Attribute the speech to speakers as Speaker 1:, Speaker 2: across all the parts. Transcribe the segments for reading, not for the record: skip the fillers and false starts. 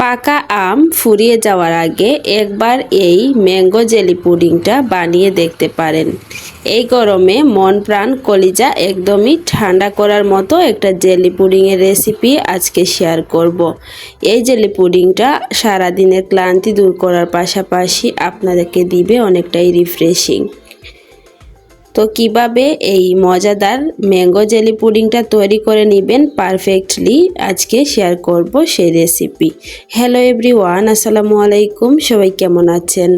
Speaker 1: পাকা আম ফুরিয়ে যাওয়ার আগে একবার এই ম্যাঙ্গো জেলি পুডিংটা বানিয়ে দেখতে পারেন। এই গরমে মন প্রাণ কলিজা একদমই ঠান্ডা করার মতো একটা জেলি পুডিংয়ের রেসিপি আজকে শেয়ার করব। এই জেলি পুডিংটা সারাদিনের ক্লান্তি দূর করার পাশাপাশি আপনাদেরকে দিবে অনেকটাই রিফ্রেশিং। তো কিভাবে এই মজাদার ম্যাঙ্গো জেলি পুডিংটা তৈরি করে নেবেন পারফেক্টলি আজকে শেয়ার করব সেই রেসিপি। হ্যালো এভরিওয়ান, আসসালামু আলাইকুম। সবাই কেমন আছেন?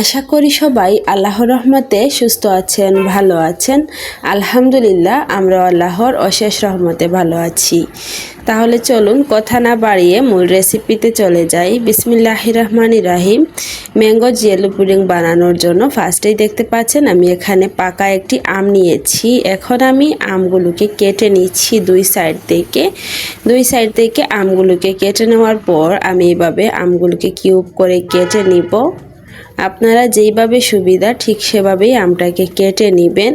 Speaker 1: আশা করি সবাই আল্লাহর রহমতে সুস্থ আছেন, ভালো আছেন। আলহামদুলিল্লাহ, আমরা আল্লাহর অশেষ রহমতে ভালো আছি। তাহলে চলুন কথা না বাড়িয়ে মূল রেসিপিতে চলে যাই। বিসমিল্লাহির রহমানির রহিম। ম্যাঙ্গো জেলি পুডিং বানানোর জন্য ফার্স্টেই দেখতে পাচ্ছেন আমি এখানে পাকা একটি আম নিয়েছি। এখন আমি আমগুলোকে কেটে নিচ্ছি দুই সাইড থেকে আমগুলোকে কেটে নেওয়ার পর আমি এইভাবে আমগুলোকে কিউব করে কেটে নিব। আপনারা যেইভাবে সুবিধা ঠিক সেভাবেই আমটাকে কেটে নেবেন।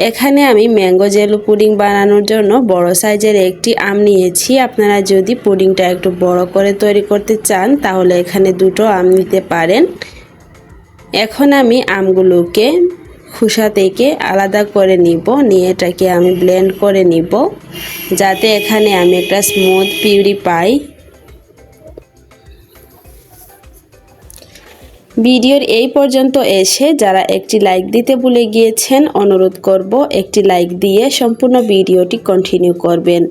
Speaker 1: এখানে আমি ম্যাঙ্গো জেলি পুডিং বানানোর জন্য বড় সাইজের একটি আম নিয়েছি। আপনারা যদি পুডিংটা একটু বড় করে তৈরি করতে চান তাহলে এখানে দুটো আম নিতে পারেন। এখন আমি আমগুলোকে খোসা থেকে আলাদা করে নিব, নিয়ে এটাকে আমি ব্লেন্ড করে নিব যাতে এখানে আমি একটা স্মুথ পিউরি পাই। ভিডিওর এই পর্যন্ত এসে যারা একটি লাইক দিতে ভুলে গিয়েছেন, অনুরোধ করব একটি লাইক দিয়ে সম্পূর্ণ ভিডিওটি কন্টিনিউ করবেন।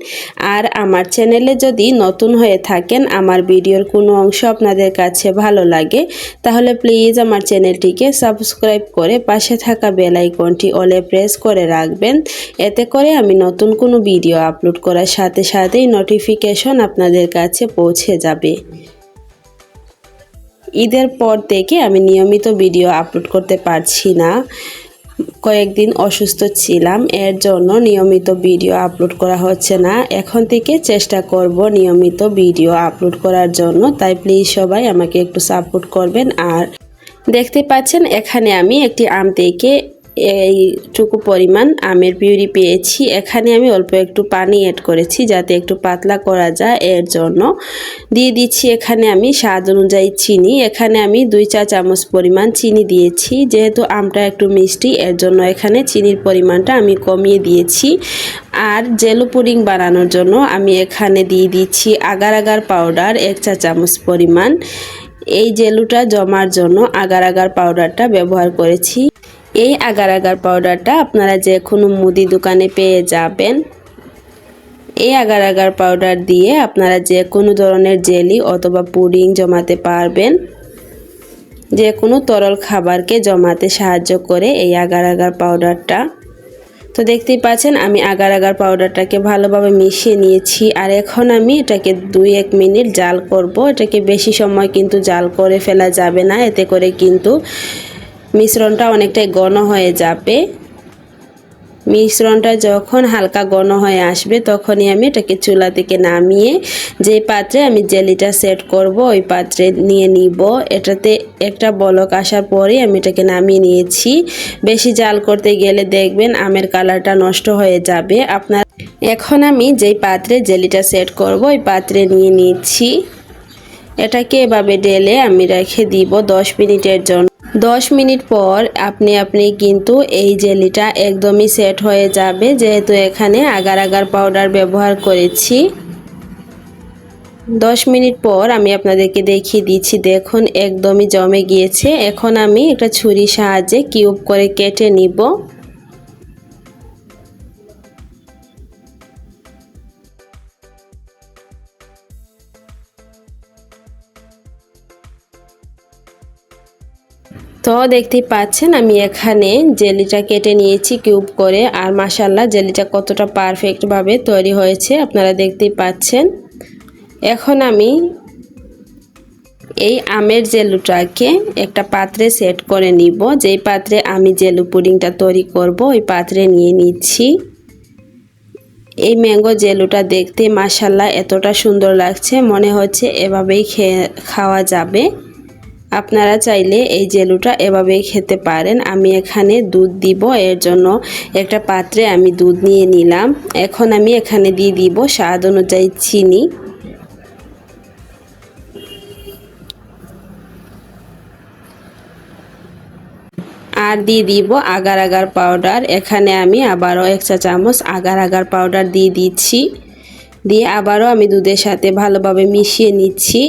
Speaker 1: আর আমার চ্যানেলে যদি নতুন হয়ে থাকেন, আমার ভিডিওর কোনো অংশ আপনাদের কাছে ভালো লাগে তাহলে প্লিজ আমার চ্যানেলটিকে সাবস্ক্রাইব করে পাশে থাকা বেল আইকনটি অলে প্রেস করে রাখবেন। এতে করে আমি নতুন কোনো ভিডিও আপলোড করার সাথে সাথেই নোটিফিকেশন আপনাদের কাছে পৌঁছে যাবে। ঈদের পর থেকে আমি নিয়মিত ভিডিও আপলোড করতে পারছি না, কয়েকদিন অসুস্থ ছিলাম, এর জন্য নিয়মিত ভিডিও আপলোড করা হচ্ছে না। এখন থেকে চেষ্টা করব নিয়মিত ভিডিও আপলোড করার জন্য, তাই প্লিজ সবাই আমাকে একটু সাপোর্ট করবেন। আর দেখতে পাচ্ছেন এখানে আমি একটি আম থেকে এইটুকু পরিমাণ আমের পিউরি পেয়েছি। এখানে আমি অল্প একটু পানি অ্যাড করেছি যাতে একটু পাতলা করা যায়, এর জন্য দিয়ে দিচ্ছি এখানে আমি স্বাদ অনুযায়ী চিনি। এখানে আমি 2 চা চামচ পরিমাণ চিনি দিয়েছি। যেহেতু আমটা একটু মিষ্টি, এর জন্য এখানে চিনির পরিমাণটা আমি কমিয়ে দিয়েছি। আর জেলি পুডিং বানানোর জন্য আমি এখানে দিয়ে দিচ্ছি আগার আগার পাউডার 1 চা চামচ পরিমাণ। এই জেলুটা জমার জন্য আগার আগার পাউডারটা ব্যবহার করেছি। এই আগার আগার পাউডারটা আপনারা যে কোনো মুদি দোকানে পেয়ে যাবেন। এই আগার আগার পাউডার দিয়ে আপনারা যে কোনো ধরনের জেলি অথবা পুডিং জমাতে পারবেন। যে কোনো তরল খাবারকে জমাতে সাহায্য করে এই আগার আগার পাউডারটা। তো দেখতেই পাচ্ছেন আমি আগার আগার পাউডারটাকে ভালোভাবে মিশিয়ে নিয়েছি। আর এখন আমি এটাকে 2-1 মিনিট জাল করব। এটাকে বেশি সময় কিন্তু জাল করে ফেলা যাবে না, এতে করে কিন্তু মিশ্রণটা অনেকটাই ঘন হয়ে যাবে। মিশ্রণটা যখন হালকা ঘন হয়ে আসবে তখনই আমি এটাকে চুলা থেকে নামিয়ে যে পাত্রে আমি জেলিটা সেট করব ওই পাত্রে নিয়ে নিব। এটাতে একটা বলক আসার পরেই আমি এটাকে নামিয়ে নিয়েছি। বেশি জাল করতে গেলে দেখবেন আমের কালারটা নষ্ট হয়ে যাবে আপনার। এখন আমি যেই পাত্রে জেলিটা সেট করব ওই পাত্রে নিয়ে নিচ্ছি। এটাকে এভাবে ঢেলে আমি রেখে দিব 10 মিনিটের জন্য। 10 মিনিট পর আপনি কিন্তু এই জেলিটা একদমই সেট হয়ে যাবে, যেহেতু এখানে আগার আগার পাউডার ব্যবহার করেছি। 10 মিনিট পর আমি আপনাদেরকে দেখিয়ে দিচ্ছি, দেখুন একদমই জমে গিয়েছে। এখন আমি একটা ছুরির সাহায্যে কিউব করে কেটে নিব। তো দেখতেই পাচ্ছেন আমি এখানে জেলিটা কেটে নিয়েছি কিউব করে। আর মাশাআল্লাহ জেলিটা কতটা পারফেক্টভাবে তৈরি হয়েছে আপনারা দেখতেই পাচ্ছেন। এখন আমি এই আমের জেলুটাকে একটা পাত্রে সেট করে নিব। যেই পাত্রে আমি জেলি পুডিংটা তৈরি করব ওই পাত্রে নিয়ে নিচ্ছি। এই ম্যাঙ্গো জেলুটা দেখতে মাশাআল্লাহ এতটা সুন্দর লাগছে, মনে হচ্ছে এভাবেই খাওয়া যাবে। আপনারা চাইলে এই জেলুটা এভাবেই খেতে পারেন। আমি এখানে দুধ দিব, এর জন্য একটা পাত্রে আমি দুধ নিয়ে নিলাম। এখন আমি এখানে দিয়ে দিব স্বাদ অনুযায়ী চিনি। আর দিয়ে দিব আগার আগার পাউডার। এখানে আমি আবারও 1 চা চামচ আগার আগার পাউডার দিয়ে দিচ্ছি। দিয়ে আবারও আমি দুধের সাথে ভালোভাবে মিশিয়ে নিচ্ছি।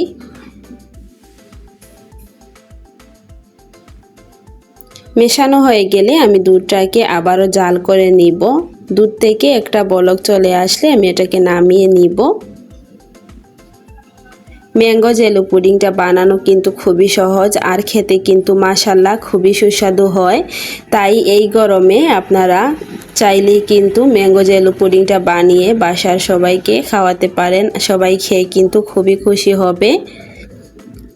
Speaker 1: মেশানো হয়ে গেলে আমি দুধটাকে আবারও জাল করে নিব। দুধ থেকে একটা বলক চলে আসলে আমি এটাকে নামিয়ে নিব। ম্যাঙ্গো জেলি পুডিংটা বানানো কিন্তু খুবই সহজ আর খেতে কিন্তু মাশাআল্লাহ খুবই সুস্বাদু হয়। তাই এই গরমে আপনারা চাইলেই কিন্তু ম্যাঙ্গো জেলি পুডিংটা বানিয়ে বাসার সবাইকে খাওয়াতে পারেন। সবাই খেয়ে কিন্তু খুবই খুশি হবে।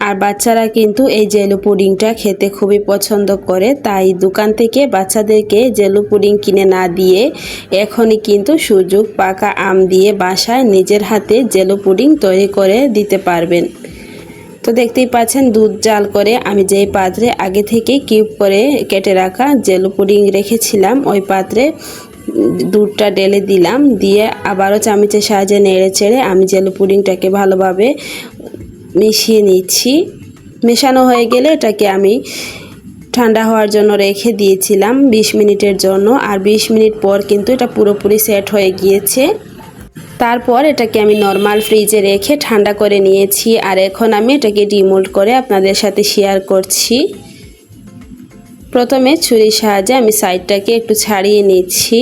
Speaker 1: আর বাচ্চারা কিন্তু এই জেলি পুডিংটা খেতে খুবই পছন্দ করে। তাই দোকান থেকে বাচ্চাদেরকে জেলি পুডিং কিনে না দিয়ে এখনই কিন্তু সুযোগ, পাকা আম দিয়ে বাসায় নিজের হাতে জেলি পুডিং তৈরি করে দিতে পারবেন। তো দেখতেই পাচ্ছেন দুধ জাল করে আমি যেই পাত্রে আগে থেকে কিউব করে কেটে রাখা জেলি পুডিং রেখেছিলাম ওই পাত্রে দুধটা ঢেলে দিলাম। দিয়ে আবারও চামচের সাহায্যে নেড়ে চেড়ে আমি জেলি পুডিংটাকে ভালোভাবে মিশিয়ে নিচ্ছি। মেশানো হয়ে গেলে এটাকে আমি ঠান্ডা হওয়ার জন্য রেখে দিয়েছিলাম 20 মিনিটের জন্য। আর 20 মিনিট পর কিন্তু এটা পুরোপুরি সেট হয়ে গিয়েছে। তারপর এটাকে আমি নর্মাল ফ্রিজে রেখে ঠান্ডা করে নিয়েছি। আর এখন আমি এটাকে ডিমোল্ড করে আপনাদের সাথে শেয়ার করছি। প্রথমে ছুরির সাহায্যে আমি সাইডটাকে একটু ছাড়িয়ে নিচ্ছি।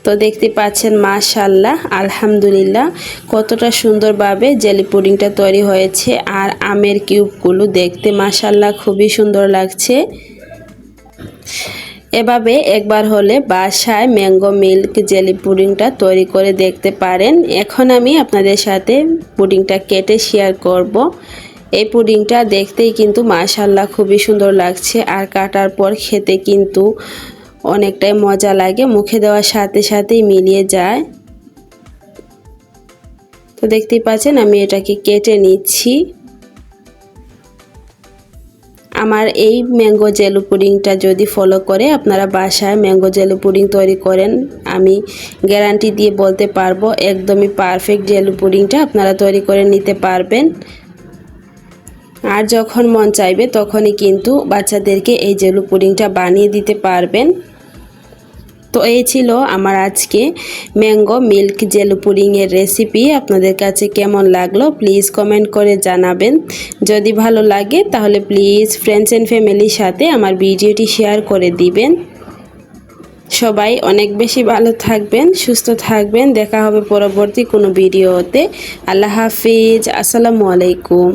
Speaker 1: তো দেখতে পাচ্ছেন মাশাআল্লাহ আলহামদুলিল্লাহ কতটা সুন্দরভাবে জেলি পুডিংটা তৈরি হয়েছে। আর আমের কিউবগুলো দেখতে মাশাআল্লাহ খুবই সুন্দর লাগছে। এভাবে একবার হলে বাসায় ম্যাঙ্গো মিল্ক জেলি পুডিংটা তৈরি করে দেখতে পারেন। এখন আমি আপনাদের সাথে পুডিংটা কেটে শেয়ার করব। এই পুডিংটা দেখতেই কিন্তু মাশাআল্লাহ খুবই সুন্দর লাগছে। আর কাটার পর খেতে কিন্তু অনেকটাই মজা লাগে, মুখে দেওয়ার সাথে সাথেই মিলিয়ে যায়। তো দেখতেই পাচ্ছেন আমি এটাকে কেটে নিচ্ছি। আমার এই ম্যাঙ্গো জেলি পুডিংটা যদি ফলো করে আপনারা বাসায় ম্যাঙ্গো জেলি পুডিং তৈরি করেন, আমি গ্যারান্টি দিয়ে বলতে পারবো একদমই পারফেক্ট জেলি পুডিংটা আপনারা তৈরি করে নিতে পারবেন। আর যখন মন চাইবে তখনই কিন্তু বাচ্চাদেরকে এই জেলি পুডিংটা বানিয়ে দিতে পারবেন। তো এই ছিল আমার আজকে ম্যাঙ্গো মিল্ক জেলি পুডিংয়ের রেসিপি। আপনাদের কাছে কেমন লাগলো প্লিজ কমেন্ট করে জানাবেন। যদি ভালো লাগে তাহলে প্লিজ ফ্রেন্ডস অ্যান্ড ফ্যামিলির সাথে আমার ভিডিওটি শেয়ার করে দিবেন। সবাই অনেক বেশি ভালো থাকবেন, সুস্থ থাকবেন। দেখা হবে পরবর্তী কোনো ভিডিওতে। আল্লাহ হাফিজ, আসসালামু আলাইকুম।